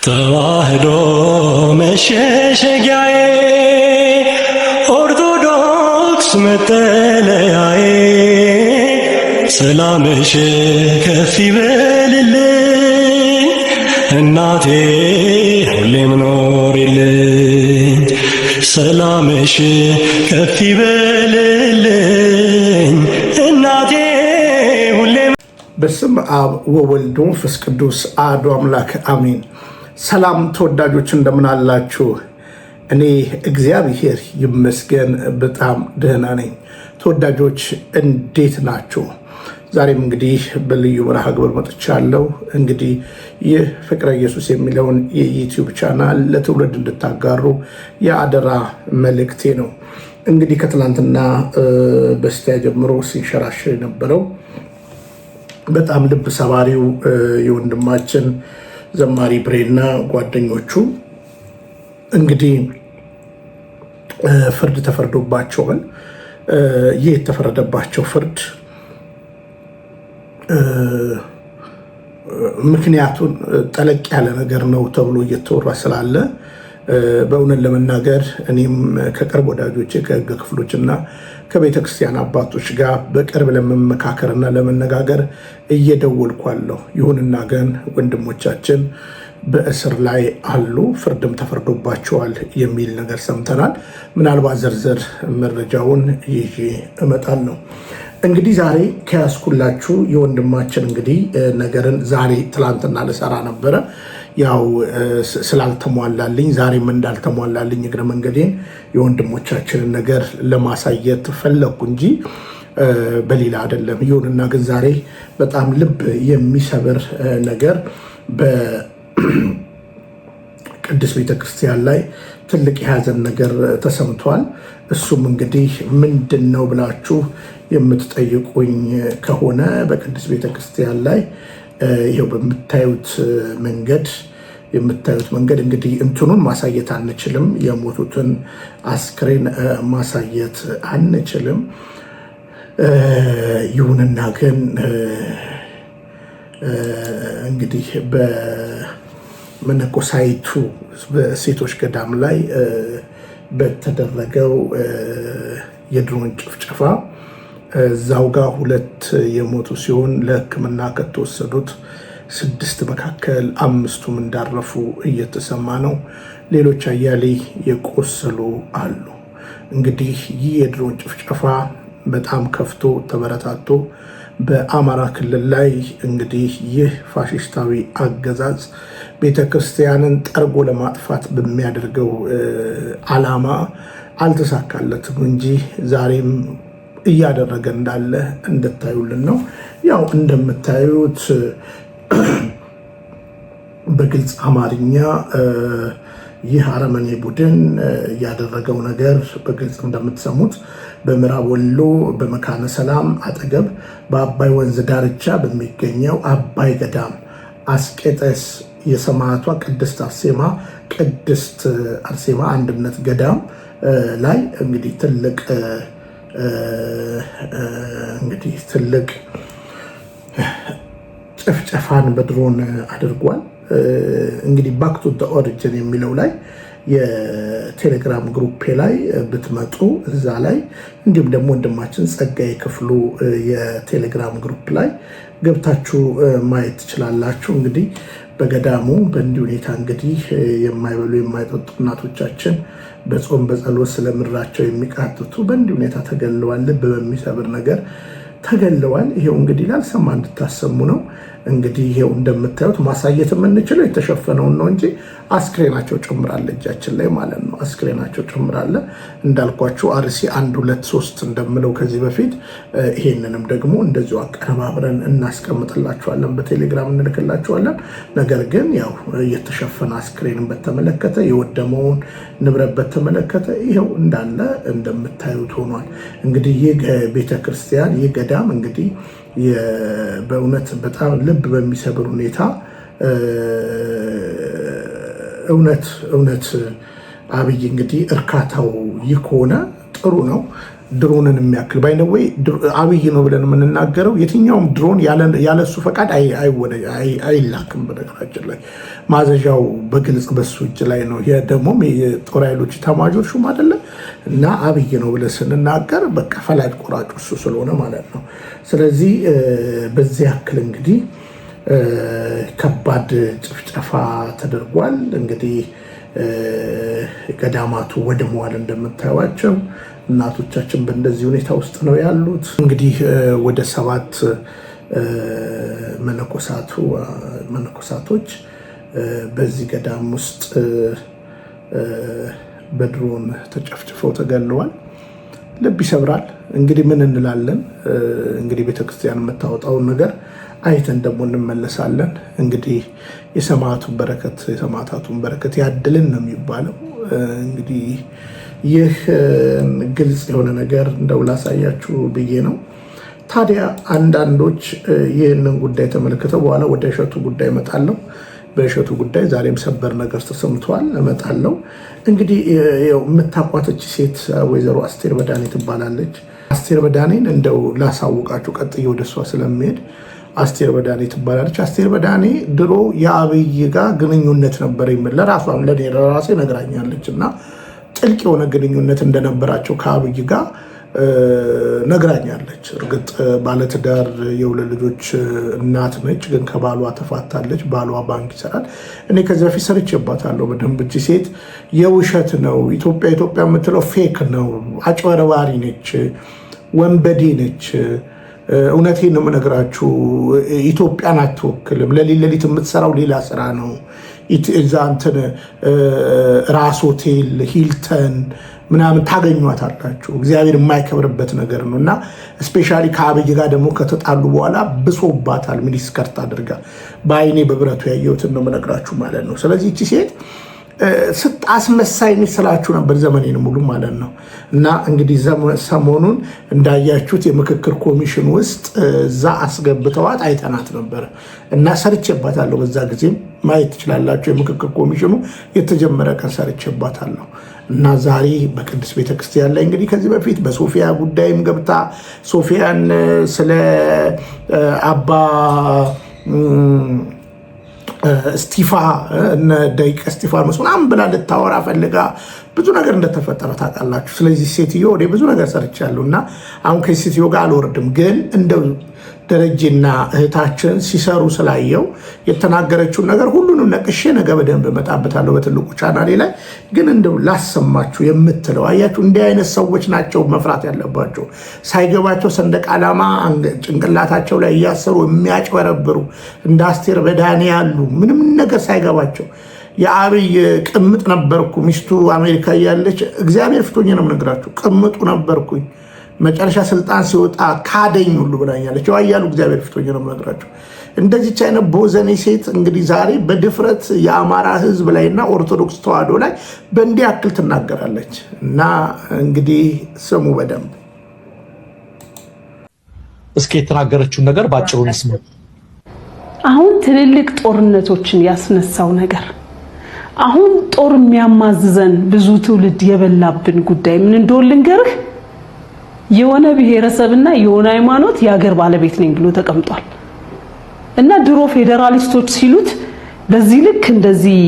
ተዋህዶ መሸሸጊያዬ ኦርቶዶክስ መጠለያዬ ሰላምሽ ከፍ ይበልልኝ እናቴ ሁሌም ኖሪልኝ ሰላምሽ ከፍ ይበልልኝ እናቴ ሁሌም። በስመ አብ ወወልድ ወመንፈስ ቅዱስ አሐዱ አምላክ አሜን። ሰላም ተወዳጆች እንደምን አላችሁ? እኔ እግዚአብሔር ይመስገን በጣም ደህና ነኝ። ተወዳጆች እንዴት ናችሁ? ዛሬም እንግዲህ በልዩ መርሃ ግብር መጥቻለሁ። እንግዲህ ይህ ፍቅረ ኢየሱስ የሚለውን የዩቲዩብ ቻናል ለትውልድ እንድታጋሩ የአደራ መልእክቴ ነው። እንግዲህ ከትላንትና በስቲያ ጀምሮ ሲንሸራሸር የነበረው በጣም ልብ ሰባሪው የወንድማችን ዘማሪ ብሬና ጓደኞቹ እንግዲህ ፍርድ ተፈርዶባቸዋል። ይህ የተፈረደባቸው ፍርድ ምክንያቱን ጠለቅ ያለ ነገር ነው ተብሎ እየተወራ ስላለ በእውነት ለመናገር እኔም ከቅርብ ወዳጆቼ ከህግ ክፍሎች እና ከቤተ ክርስቲያን አባቶች ጋር በቅርብ ለመመካከርና ለመነጋገር እየደወልኳለሁ። ይሁንና ግን ወንድሞቻችን በእስር ላይ አሉ፣ ፍርድም ተፈርዶባቸዋል የሚል ነገር ሰምተናል። ምናልባት ዝርዝር መረጃውን ይዤ እመጣለሁ። እንግዲህ ዛሬ ከያዝኩላችሁ የወንድማችን እንግዲህ ነገርን ዛሬ ትላንትና ልሰራ ነበረ። ያው ስላልተሟላልኝ ዛሬም እንዳልተሟላልኝ እግረ መንገዴን የወንድሞቻችንን ነገር ለማሳየት ፈለግኩ እንጂ በሌላ አይደለም። ይሁንና ግን ዛሬ በጣም ልብ የሚሰብር ነገር በቅድስት ቤተክርስቲያን ላይ ትልቅ የሀዘን ነገር ተሰምቷል። እሱም እንግዲህ ምንድን ነው ብላችሁ የምትጠይቁኝ ከሆነ በቅድስት ቤተክርስቲያን ላይ ይሄው በምታዩት መንገድ እንግዲህ እንትኑን ማሳየት አንችልም። የሞቱትን አስክሬን ማሳየት አንችልም። ይሁንና ግን እንግዲህ በመነኮሳይቱ በሴቶች ገዳም ላይ በተደረገው የድሮን ጭፍጨፋ እዛው ጋር 2 የሞቱ ሲሆን ለሕክምና ከተወሰዱት 6 መካከል 5ቱም እንዳረፉ እየተሰማ ነው። ሌሎች አያሌ የቆሰሉ አሉ። እንግዲህ ይህ የድሮን ጭፍጨፋ በጣም ከፍቶ ተበረታቶ በአማራ ክልል ላይ እንግዲህ ይህ ፋሽስታዊ አገዛዝ ቤተክርስቲያንን ጠርጎ ለማጥፋት በሚያደርገው ዓላማ አልተሳካለትም እንጂ ዛሬም እያደረገ እንዳለ እንድታዩልን ነው። ያው እንደምታዩት በግልጽ አማርኛ ይህ አረመኔ ቡድን ያደረገው ነገር በግልጽ እንደምትሰሙት በምዕራብ ወሎ በመካነ ሰላም አጠገብ በአባይ ወንዝ ዳርቻ በሚገኘው አባይ ገዳም አስቄጠስ የሰማዕቷ ቅድስት አርሴማ አንድነት ገዳም ላይ እንግዲህ ትልቅ ጭፍጨፋን በድሮን አድርጓል። እንግዲህ ባክ ቱ ዘ ኦሪጅን የሚለው ላይ የቴሌግራም ግሩፔ ላይ ብትመጡ እዛ ላይ እንዲሁም ደግሞ ወንድማችን ጸጋዬ ክፍሉ የቴሌግራም ግሩፕ ላይ ገብታችሁ ማየት ትችላላችሁ። እንግዲህ በገዳሙ በእንዲህ ሁኔታ እንግዲህ የማይበሉ የማይጠጡ እናቶቻችን በጾም በጸሎት ስለምድራቸው የሚቃትቱ በእንዲህ ሁኔታ ተገለዋል። ልብ በሚሰብር ነገር ተገለዋል። ይሄው እንግዲህ ላልሰማ እንድታሰሙ ነው። እንግዲህ ይሄው እንደምታዩት ማሳየት የምንችለው የተሸፈነውን ነው እንጂ አስክሬናቸው ጨምራለ፣ እጃችን ላይ ማለት ነው። አስክሬናቸው ጨምራለ። እንዳልኳችሁ አርሲ 1 2 3 እንደምለው ከዚህ በፊት ይሄንንም ደግሞ እንደዚሁ አቀነባብረን እናስቀምጥላችኋለን፣ በቴሌግራም እንልክላችኋለን። ነገር ግን ያው የተሸፈነ አስክሬንን በተመለከተ የወደመውን ንብረት በተመለከተ ይሄው እንዳለ እንደምታዩት ሆኗል። እንግዲህ ይህ ቤተክርስቲያን ይህ ገዳም እንግዲህ በእውነት በጣም ልብ በሚሰብር ሁኔታ እውነት አብይ እንግዲህ እርካታው ይህ ከሆነ ጥሩ ነው። ድሮንን የሚያክል ባይነወይ አብይ ነው ብለን የምንናገረው የትኛውም ድሮን ያለሱ ፈቃድ አይላክም። በነገራችን ላይ ማዘዣው በግልጽ በሱ እጅ ላይ ነው። ደግሞም የጦር ኃይሎች ኤታማዦር ሹም አይደለ እና አብይ ነው ብለን ስንናገር በቃ ፈላጭ ቆራጭ እሱ ስለሆነ ማለት ነው። ስለዚህ በዚህ ያክል እንግዲህ ከባድ ጭፍጨፋ ተደርጓል። እንግዲህ ገዳማቱ ወድመዋል እንደምታዩዋቸው። እናቶቻችን በእንደዚህ ሁኔታ ውስጥ ነው ያሉት። እንግዲህ ወደ 7 መነኮሳቶች በዚህ ገዳም ውስጥ በድሮን ተጨፍጭፈው ተገለዋል። ልብ ይሰብራል። እንግዲህ ምን እንላለን? እንግዲህ ቤተክርስቲያን የምታወጣውን ነገር አይተን ደግሞ እንመለሳለን። እንግዲህ የሰማዕታቱን በረከት ያድልን ነው የሚባለው። እንግዲህ ይህ ግልጽ የሆነ ነገር እንደው ላሳያችሁ ብዬ ነው። ታዲያ አንዳንዶች ይህንን ጉዳይ ተመልክተው በኋላ ወደ እሸቱ ጉዳይ እመጣለሁ። በእሸቱ ጉዳይ ዛሬም ሰበር ነገር ተሰምቷል፣ እመጣለሁ። እንግዲህ የምታቋተች ሴት ወይዘሮ አስቴር በዳኔ ትባላለች። አስቴር በዳኔን እንደው ላሳውቃችሁ ቀጥዬ ወደ እሷ ስለሚሄድ አስቴር በዳኔ ትባላለች። አስቴር በዳኔ ድሮ የአብይ ጋር ግንኙነት ነበር የሚል ለራሴ ነግራኛለች እና ጥልቅ የሆነ ግንኙነት እንደነበራቸው ከአብይ ጋር ነግራኛለች። እርግጥ ባለትዳር የሁለት ልጆች እናት ነች፣ ግን ከባሏ ተፋታለች። ባሏ ባንክ ይሰራል። እኔ ከዚህ በፊት ሰርቼባታለሁ በደንብ። እቺ ሴት የውሸት ነው ኢትዮጵያ የምትለው ፌክ ነው፣ አጭበርባሪ ነች፣ ወንበዴ ነች። እውነቴን ነው የምነግራችሁ። ኢትዮጵያን አትወክልም። ለሊት የምትሰራው ሌላ ስራ ነው። እዛ እንትን ራስ ሆቴል ሂልተን ምናምን ታገኟታላችሁ። እግዚአብሔር የማይከብርበት ነገር ነው እና ስፔሻሊ ከአብይ ጋር ደግሞ ከተጣሉ በኋላ ብሶባታል። ሚኒስከርት አድርጋ በአይኔ በብረቱ ያየሁትን ነው የምነግራችሁ ማለት ነው። ስለዚህ እቺ ሴት አስመሳይ ስላችሁ ነበር ዘመኔን ሙሉ ማለት ነው። እና እንግዲህ ሰሞኑን እንዳያችሁት የምክክር ኮሚሽን ውስጥ እዛ አስገብተዋት አይተናት ነበር እና ሰርቼባታለሁ። በዛ ጊዜም ማየት ትችላላችሁ። የምክክር ኮሚሽኑ የተጀመረ ቀን ሰርቼባታለሁ። እና ዛሬ በቅድስት ቤተክርስቲያን ላይ እንግዲህ ከዚህ በፊት በሶፊያ ጉዳይም ገብታ ሶፊያን ስለ አባ እስጢፋ እነ ደቂቀ እስጢፋኖስ ምናምን ብላ ልታወራ ፈልጋ ብዙ ነገር እንደተፈጠረ ታውቃላችሁ። ስለዚህ ሴትዮ ወደ ብዙ ነገር ሰርቻለሁ እና አሁን ከዚህ ሴትዮ ጋር አልወርድም፣ ግን እንደው ደረጀና እህታችን ሲሰሩ ስላየው የተናገረችውን ነገር ሁሉንም ነቅሼ ነገ በደንብ እመጣበታለሁ በትልቁ ቻናሌ ላይ። ግን እንደው ላሰማችሁ የምትለው አያችሁ፣ እንዲህ አይነት ሰዎች ናቸው መፍራት ያለባቸው። ሳይገባቸው ሰንደቅ ዓላማ ጭንቅላታቸው ላይ እያሰሩ የሚያጭበረብሩ እንደ አስቴር በዳኔ ያሉ ምንም ነገር ሳይገባቸው። የአብይ ቅምጥ ነበርኩ፣ ሚስቱ አሜሪካ እያለች እግዚአብሔር ፍቶኝ ነው የምነግራችሁ፣ ቅምጡ ነበርኩኝ መጨረሻ ስልጣን ሲወጣ ካደኝ ሁሉ ብላኛለች። ያያሉ እግዚአብሔር ፍቶኝ ነው የምነግራችሁ። እንደዚች አይነት ቦዘኔ ሴት እንግዲህ ዛሬ በድፍረት የአማራ ሕዝብ ላይና ኦርቶዶክስ ተዋሕዶ ላይ በእንዲህ ያክል ትናገራለች። እና እንግዲህ ስሙ በደንብ እስኪ የተናገረችውን ነገር ባጭሩ እንስማ። አሁን ትልልቅ ጦርነቶችን ያስነሳው ነገር አሁን ጦር የሚያማዝዘን ብዙ ትውልድ የበላብን ጉዳይ ምን እንደሆነ ልንገርህ። የሆነ ብሔረሰብና የሆነ ሃይማኖት የሀገር ባለቤት ነኝ ብሎ ተቀምጧል። እና ድሮ ፌዴራሊስቶች ሲሉት በዚህ ልክ እንደዚህ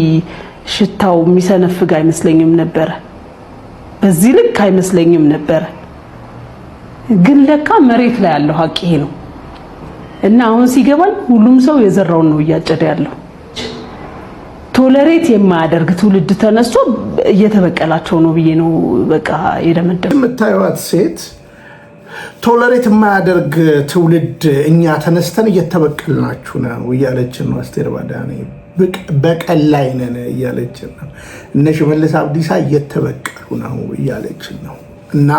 ሽታው የሚሰነፍግ አይመስለኝም ነበር። በዚህ ልክ አይመስለኝም ነበር። ግን ለካ መሬት ላይ ያለው ሀቅ ይሄ ነው። እና አሁን ሲገባኝ ሁሉም ሰው የዘራውን ነው እያጨደ ያለው። ቶለሬት የማያደርግ ትውልድ ተነስቶ እየተበቀላቸው ነው ብዬ ነው በቃ የደመደም። የምታዩት ሴት ቶለሬት የማያደርግ ትውልድ እኛ ተነስተን እየተበቀልናችሁ ነው እያለችን ነው። አስቴር በዳኔ በቀል ላይ ነን እያለችን ነው። እነ ሽመልስ አብዲሳ እየተበቀሉ ነው እያለችን ነው። እና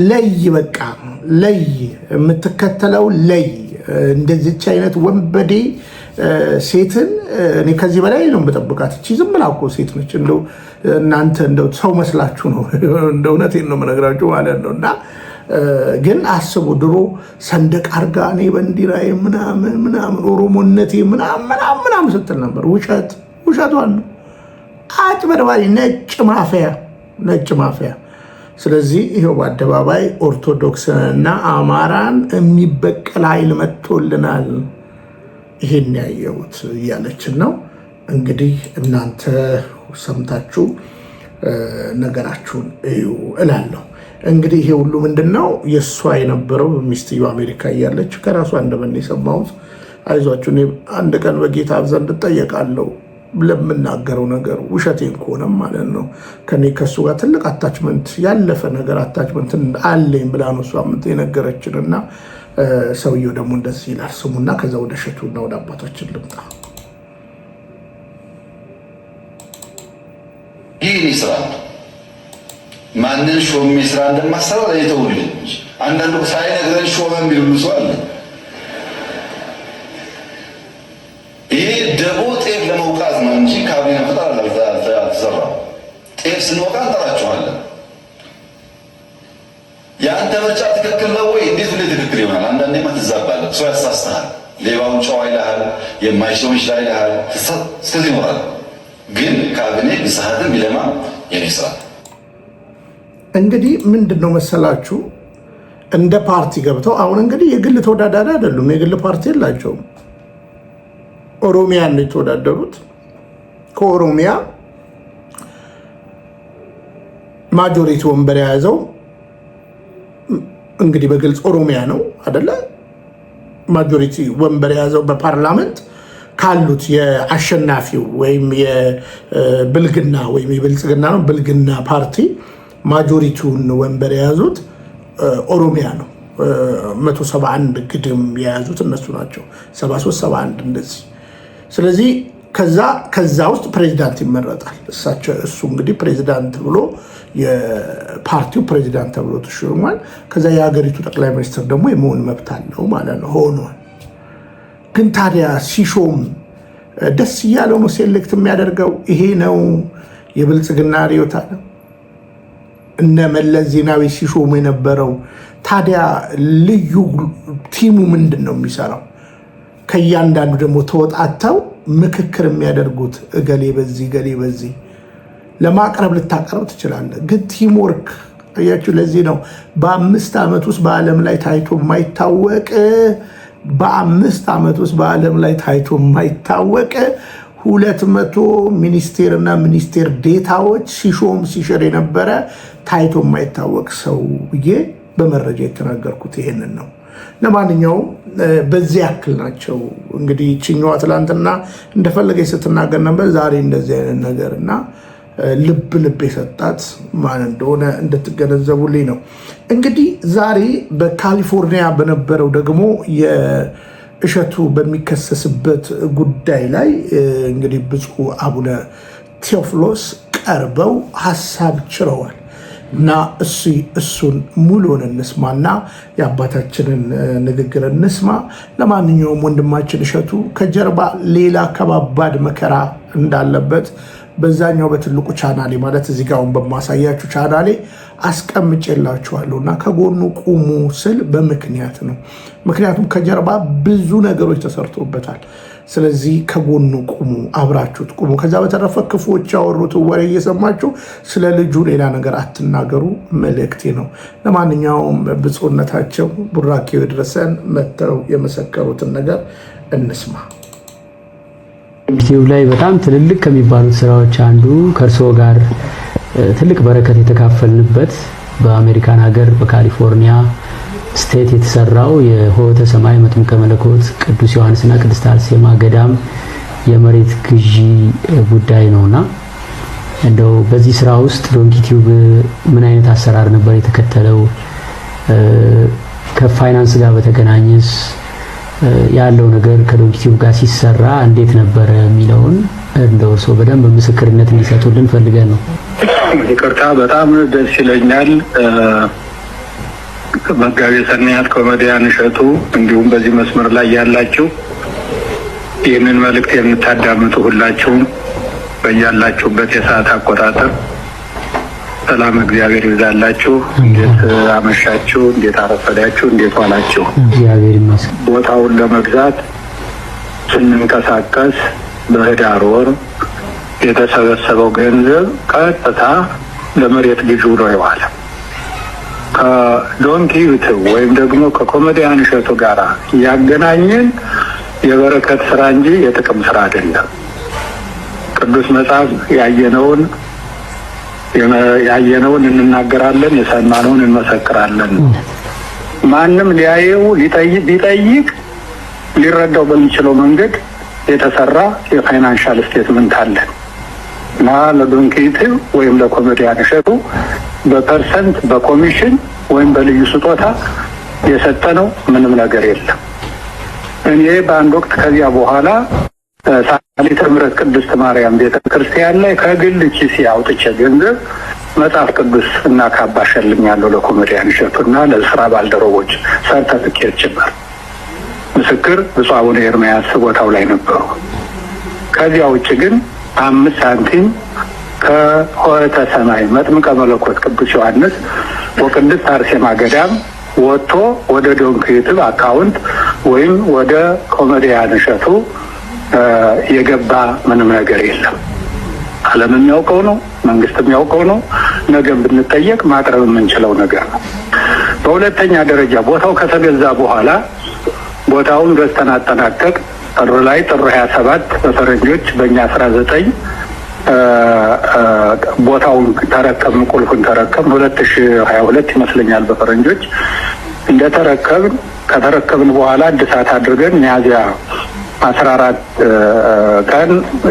ለይ በቃ ለይ የምትከተለው ለይ እንደዚች አይነት ወንበዴ ሴትን እኔ ከዚህ በላይ ነው የምጠብቃት። እቺ ዝም ብላ እኮ ሴት ነች። እንደው እናንተ እንደው ሰው መስላችሁ ነው እንደ እውነቴን ነው የምነግራችሁ ማለት ነው። እና ግን አስቡ፣ ድሮ ሰንደቅ አርጋ እኔ ባንዲራዬ ምናምን ኦሮሞነቴ ምናምን ስትል ነበር። ውሸቷን ነው። አጭበርባሪ ነጭ ማፊያ ስለዚህ ይሄው በአደባባይ ኦርቶዶክስንና አማራን የሚበቀል ኃይል መጥቶልናል፣ ይሄን ያየሁት እያለችን ነው። እንግዲህ እናንተ ሰምታችሁ ነገራችሁን እዩ እላለሁ። እንግዲህ ይሄ ሁሉ ምንድነው የሷ የነበረው ሚስትየው አሜሪካ እያለች ከራሷ እንደምን የሰማሁት አይዟችሁ እኔ አንድ ቀን በጌታ ዘንድ እጠየቃለሁ ለምናገረው ነገር ውሸቴን ከሆነም ማለት ነው። ከኔ ከሱ ጋር ትልቅ አታችመንት ያለፈ ነገር አታችመንት አለኝ ብላ ነው እሷ የነገረችንና ሰውየው ደግሞ እንደዚህ ይላል። ስሙና ከዛ ወደ እሸቱና ወደ አባታችን ልምጣ። ይህ ስራ ማንን ሾሜ ስራ እንደማሰራ ለይተውልኝ እንጂ አንዳንዱ ሳይነግረን ሾመ የሚሉ ሰው አለ። ይሄ ደቦ ጤፍ ለመውቃት ነው እንጂ ካቢኔ ፈጣን አልተሰራም። ጤፍ ስንወቃ እንጠራችኋለን። የአንተ ምርጫ ትክክል ነው ወይ? እንዴት ብለህ ትክክል ይሆናል? አንዳንዴማ ትዛባለህ። ሰው ያሳስተሃል። ሌባውን ጨዋ ይልሃል፣ የማይችለውን ይችላል ይልሃል። እስከዚህ ይኖራል። ግን ካቢኔ ቢሳሃትም ቢለማ የኔ ስራ እንግዲህ ምንድነው መሰላችሁ እንደ ፓርቲ ገብተው አሁን እንግዲህ የግል ተወዳዳሪ አይደሉም። የግል ፓርቲ የላቸውም። ኦሮሚያ ነው የተወዳደሩት። ከኦሮሚያ ማጆሪቲ ወንበር የያዘው እንግዲህ በግልጽ ኦሮሚያ ነው አይደለ? ማጆሪቲ ወንበር የያዘው በፓርላመንት ካሉት የአሸናፊው ወይም የብልግና ወይም የብልጽግና ነው ብልግና ፓርቲ ማጆሪቲውን ወንበር የያዙት ኦሮሚያ ነው። 171 ግድም የያዙት እነሱ ናቸው። 73 71 እንደዚህ። ስለዚህ ከዛ ውስጥ ፕሬዚዳንት ይመረጣል። እሱ እንግዲህ ፕሬዚዳንት ብሎ የፓርቲው ፕሬዚዳንት ተብሎ ተሾሟል። ከዛ የሀገሪቱ ጠቅላይ ሚኒስትር ደግሞ የመሆን መብት አለው ማለት ነው ሆኗል። ግን ታዲያ ሲሾም ደስ እያለው ነው ሴሌክት የሚያደርገው። ይሄ ነው የብልጽግና ርዕዮተ ዓለም። እነ መለስ ዜናዊ ሲሾሙ የነበረው ታዲያ ልዩ ቲሙ ምንድን ነው የሚሰራው? ከእያንዳንዱ ደግሞ ተወጣተው ምክክር የሚያደርጉት እገሌ በዚህ እገሌ በዚህ ለማቅረብ ልታቀርብ ትችላለህ። ግን ቲም ወርክ አያችሁ። ለዚህ ነው በ5 ዓመት ውስጥ በዓለም ላይ ታይቶ የማይታወቅ በ5 ዓመት ውስጥ በዓለም ላይ ታይቶ የማይታወቅ 200 ሚኒስቴርና ሚኒስቴር ዴታዎች ሲሾም ሲሽር የነበረ ታይቶ የማይታወቅ ሰው ብዬ በመረጃ የተናገርኩት ይሄንን ነው። ለማንኛውም በዚህ ያክል ናቸው። እንግዲህ ችኛዋ ትላንትና እንደፈለገች ስትናገር ነበር። ዛሬ እንደዚህ አይነት ነገር እና ልብ የሰጣት ማን እንደሆነ እንድትገነዘቡልኝ ነው። እንግዲህ ዛሬ በካሊፎርኒያ በነበረው ደግሞ የእሸቱ በሚከሰስበት ጉዳይ ላይ እንግዲህ ብፁዕ አቡነ ቴዎፍሎስ ቀርበው ሀሳብ ችረዋል እና እሱን ሙሉን እንስማና የአባታችንን ንግግር እንስማ። ለማንኛውም ወንድማችን እሸቱ ከጀርባ ሌላ ከባባድ መከራ እንዳለበት በዛኛው በትልቁ ቻናሌ ማለት እዚህ ጋር በማሳያችሁ ቻናሌ አስቀምጬላችኋለሁ እና ከጎኑ ቁሙ ስል በምክንያት ነው። ምክንያቱም ከጀርባ ብዙ ነገሮች ተሰርቶበታል። ስለዚህ ከጎኑ ቁሙ፣ አብራችሁት ቁሙ። ከዛ በተረፈ ክፉዎች ያወሩት ወሬ እየሰማችሁ ስለ ልጁ ሌላ ነገር አትናገሩ መልእክቴ ነው። ለማንኛውም ብፁዕነታቸው ቡራኬው ይድረሰን መጥተው የመሰከሩትን ነገር እንስማ። ዩቲዩብ ላይ በጣም ትልልቅ ከሚባሉት ስራዎች አንዱ ከእርስዎ ጋር ትልቅ በረከት የተካፈልንበት በአሜሪካን ሀገር በካሊፎርኒያ ስቴት የተሰራው የሆተ ሰማይ መጥምቀ መለኮት ቅዱስ ዮሐንስና ቅድስት አርሴማ ገዳም የመሬት ግዢ ጉዳይ ነውና እንደው በዚህ ስራ ውስጥ ዶንኪ ቲዩብ ምን አይነት አሰራር ነበር የተከተለው? ከፋይናንስ ጋር በተገናኘስ ያለው ነገር ከዶንኪ ቲዩብ ጋር ሲሰራ እንዴት ነበረ የሚለውን እንደው እርስዎ በደንብ ምስክርነት እንዲሰጡልን ፈልገን ነው። ይቅርታ፣ በጣም ደስ ይለኛል። መጋቤ ሰናያት ኮሜዲያን እሸቱ እንዲሁም በዚህ መስመር ላይ ያላችሁ ይህንን መልእክት የምታዳምጡ ሁላችሁም በያላችሁበት የሰዓት አቆጣጠር ሰላም እግዚአብሔር ይብዛላችሁ። እንዴት አመሻችሁ? እንዴት አረፈዳችሁ? እንዴት ዋላችሁ? እግዚአብሔር ይመስገን። ቦታውን ለመግዛት ስንንቀሳቀስ በህዳር ወር የተሰበሰበው ገንዘብ ቀጥታ ለመሬት ግዢ ነው የዋለ። ከዶንኪ ዩቲዩብ ወይም ደግሞ ከኮሜዲያን እሸቱ ጋር ያገናኘን የበረከት ስራ እንጂ የጥቅም ስራ አይደለም። ቅዱስ መጽሐፍ ያየነውን እንናገራለን፣ የሰማነውን እንመሰክራለን። ማንም ሊያየው ቢጠይቅ ሊረዳው በሚችለው መንገድ የተሰራ የፋይናንሻል ስቴትመንት አለን እና ለዶንኪ ዩቲዩብ ወይም ለኮሜዲያን እሸቱ በፐርሰንት በኮሚሽን ወይም በልዩ ስጦታ የሰጠነው ምንም ነገር የለም። እኔ በአንድ ወቅት ከዚያ በኋላ ሳሊተ ምሕረት ቅድስት ማርያም ቤተክርስቲያን ላይ ከግል ኪሴ አውጥቼ ገንዘብ መጽሐፍ ቅዱስ እና ካባ ሸልሜያለሁ ለኮሜዲያን እሸቱና ለስራ ባልደረቦች ሰርተፍኬት ጭምር። ምስክር ብፁዕ አቡነ ኤርምያስ ቦታው ላይ ነበሩ። ከዚያ ውጭ ግን 5 ሳንቲም ከሆህተ ሰማይ መጥምቀ መለኮት ቅዱስ ዮሐንስ ወቅድስት አርሴማ ገዳም ወጥቶ ወደ ዶንኪ ዩቲዩብ አካውንት ወይም ወደ ኮሜዲያን እሸቱ የገባ ምንም ነገር የለም። ዓለም የሚያውቀው ነው፣ መንግስት የሚያውቀው ነው። ነገም ብንጠየቅ ማቅረብ የምንችለው ነገር ነው። በሁለተኛ ደረጃ ቦታው ከተገዛ በኋላ ቦታውን ገዝተን አጠናቀቅ ጥር 27 በፈረንጆች በእኛ 19 ቦታውን ተረከብን፣ ቁልፉን ተረከብን። 2022 ይመስለኛል በፈረንጆች ከተረከብን በኋላ እድሳት አድርገን ሚያዝያ 14 ቀን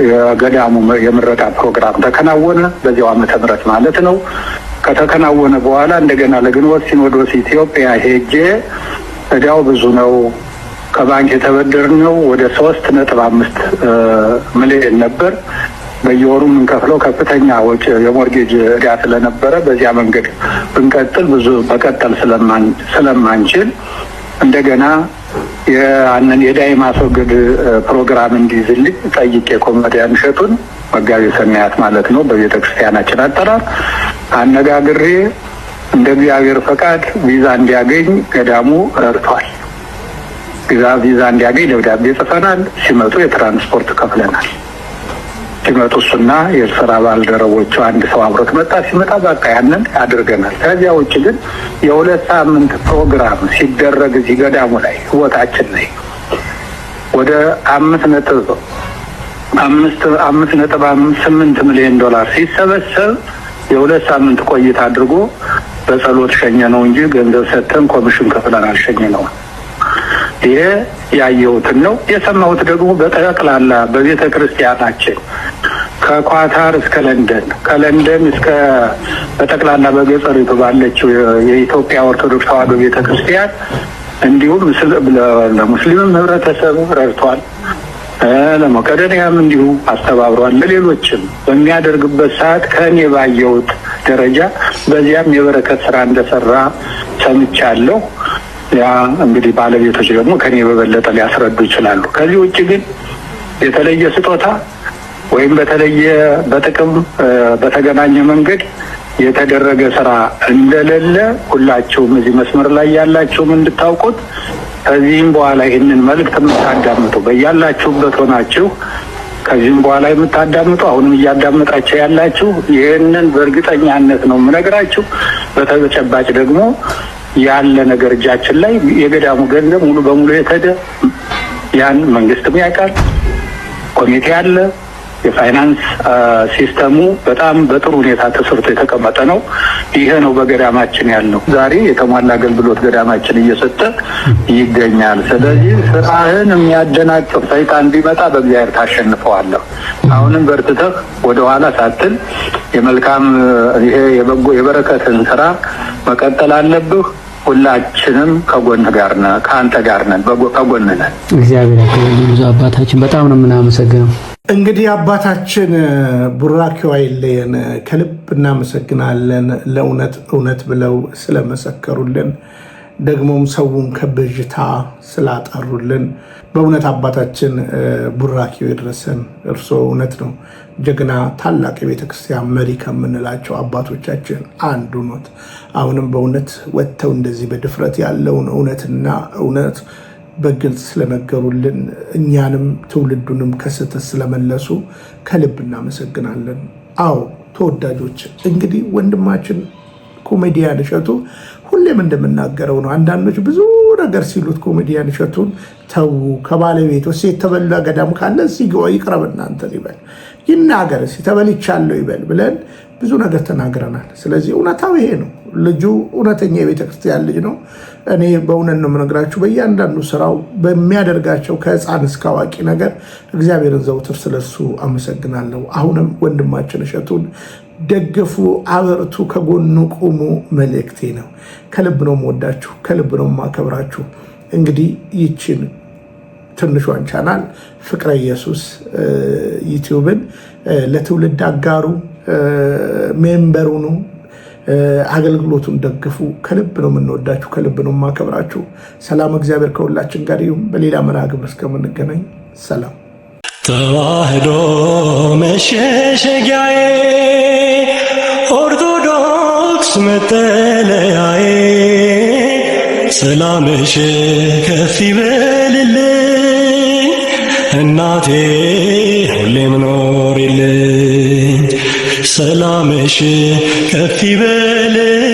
የገዳሙ የምረቃ ፕሮግራም ተከናወነ። በዚያው ዓመተ ምህረት ማለት ነው። ከተከናወነ በኋላ እንደገና ለግንቦት ሲኖዶስ ኢትዮጵያ ሄጄ እዳው ብዙ ነው፣ ከባንክ የተበደርነው ወደ 3.5 ሚሊዮን ነበር። በየወሩ የምንከፍለው ከፍተኛ ወጪ የሞርጌጅ እዳ ስለነበረ በዚያ መንገድ ብንቀጥል ብዙ መቀጠል ስለማንችል እንደገና ያንን የዕዳ ማስወገድ ፕሮግራም እንዲይዝልኝ ጠይቄ ኮሜዲያን እሸቱን መጋቤ ሰማያት ማለት ነው በቤተ ክርስቲያናችን አጠራር አነጋግሬ እንደ እግዚአብሔር ፈቃድ ቪዛ እንዲያገኝ ገዳሙ ረድቷል። ቪዛ እንዲያገኝ ደብዳቤ ጽፈናል። ሲመጡ የትራንስፖርት ከፍለናል። ሲመጡ እሱና የስራ ባልደረቦቹ አንድ ሰው አብሮት መጣ። ሲመጣ በቃ ያንን አድርገናል። ከዚያ ውጭ ግን የ2 ሳምንት ፕሮግራም ሲደረግ እዚህ ገዳሙ ላይ ህይወታችን ላይ ወደ 5.8 ሚሊዮን ዶላር ሲሰበሰብ የ2 ሳምንት ቆይታ አድርጎ በጸሎት ሸኘ ነው እንጂ ገንዘብ ሰጥተን ኮሚሽን ከፍለን አልሸኘ ነው። ይሄ ያየሁትን ነው። የሰማሁት ደግሞ በጠቅላላ በቤተ ክርስቲያናችን ከኳታር እስከ ለንደን፣ ከለንደን እስከ በጠቅላላ በገጠሪቱ ባለችው የኢትዮጵያ ኦርቶዶክስ ተዋሕዶ ቤተ ክርስቲያን እንዲሁም ለሙስሊምም ህብረተሰብ ረድቷል። ለመቄዶንያም እንዲሁ አስተባብሯል። ለሌሎችም በሚያደርግበት ሰዓት ከእኔ ባየሁት ደረጃ በዚያም የበረከት ስራ እንደሰራ ሰምቻለሁ። ያ እንግዲህ ባለቤቶች ደግሞ ከኔ በበለጠ ሊያስረዱ ይችላሉ። ከዚህ ውጭ ግን የተለየ ስጦታ ወይም በተለየ በጥቅም በተገናኘ መንገድ የተደረገ ስራ እንደሌለ ሁላችሁም እዚህ መስመር ላይ ያላችሁም እንድታውቁት። ከዚህም በኋላ ይህንን መልእክት የምታዳምጡ በያላችሁበት ሆናችሁ ከዚህም በኋላ የምታዳምጡ አሁንም እያዳመጣችሁ ያላችሁ ይህንን በእርግጠኛነት ነው የምነግራችሁ። በተጨባጭ ደግሞ ያለ ነገር እጃችን ላይ የገዳሙ ገንዘብ ሙሉ በሙሉ የተደ ያን መንግስትም ያውቃል። ኮሚቴ አለ። የፋይናንስ ሲስተሙ በጣም በጥሩ ሁኔታ ተሰርቶ የተቀመጠ ነው። ይሄ ነው በገዳማችን ያለው። ዛሬ የተሟላ አገልግሎት ገዳማችን እየሰጠ ይገኛል። ስለዚህ ስራህን የሚያደናቅፍ ሰይጣን ቢመጣ በእግዚአብሔር ታሸንፈዋለህ። አሁንም በርትተህ ወደኋላ ሳትል የመልካም ይሄ የበጎ የበረከትን ስራ መቀጠል አለብህ። ሁላችንም ከጎንህ ጋር ነን፣ ከአንተ ጋር ነን፣ ከጎንህ ነን። እግዚአብሔር ያክብርልን። ብዙ አባታችን በጣም ነው የምናመሰግነው። እንግዲህ አባታችን ቡራኪው አይለየን። ከልብ እናመሰግናለን። ለእውነት እውነት ብለው ስለመሰከሩልን ደግሞም ሰውን ከብዥታ ስላጠሩልን በእውነት አባታችን ቡራኪው ይድረሰን። እርስዎ እውነት ነው ጀግና ታላቅ የቤተ ክርስቲያን መሪ ከምንላቸው አባቶቻችን አንዱ ኖት። አሁንም በእውነት ወጥተው እንደዚህ በድፍረት ያለውን እውነትና እውነት በግልጽ ስለነገሩልን እኛንም ትውልዱንም ከስህተት ስለመለሱ ከልብ እናመሰግናለን። አዎ ተወዳጆች፣ እንግዲህ ወንድማችን ኮሜዲያን እሸቱ ሁሌም እንደምናገረው ነው። አንዳንዶች ብዙ ነገር ሲሉት ኮሜዲያን እሸቱን ተው ከባለቤቱ የተበላ ገዳም ካለ ይቅረብ እናንተን ይበል ይናገር ተበልቻለሁ ይበል ብለን ብዙ ነገር ተናግረናል። ስለዚህ እውነታው ይሄ ነው። ልጁ እውነተኛ የቤተክርስቲያን ልጅ ነው። እኔ በእውነት ነው የምነግራችሁ በእያንዳንዱ ስራው በሚያደርጋቸው ከህፃን እስከ አዋቂ ነገር እግዚአብሔርን ዘውትር ስለሱ አመሰግናለሁ። አሁንም ወንድማችን እሸቱን ደግፉ፣ አበርቱ፣ ከጎኑ ቁሙ መልእክቴ ነው። ከልብ ነው የምወዳችሁ፣ ከልብ ነው የማከብራችሁ። እንግዲህ ይችን ትንሿን ቻናል ፍቅረ ኢየሱስ ዩቲዩብን ለትውልድ አጋሩ፣ ሜምበሩ ነው፣ አገልግሎቱን ደግፉ። ከልብ ነው የምንወዳችሁ፣ ከልብ ነው የማከብራችሁ። ሰላም እግዚአብሔር ከሁላችን ጋር ይሁን። በሌላ መርሃ ግብር እስከምንገናኝ ሰላም። ተዋህዶ መሸሸጊያዬ ኦርቶዶክስ መጠለያዬ ሰላምሽ ከፍ ይበልልኝ እናቴ ሁሌም ኖሪልኝ ሰላምሽ ከፍ ይበልልኝ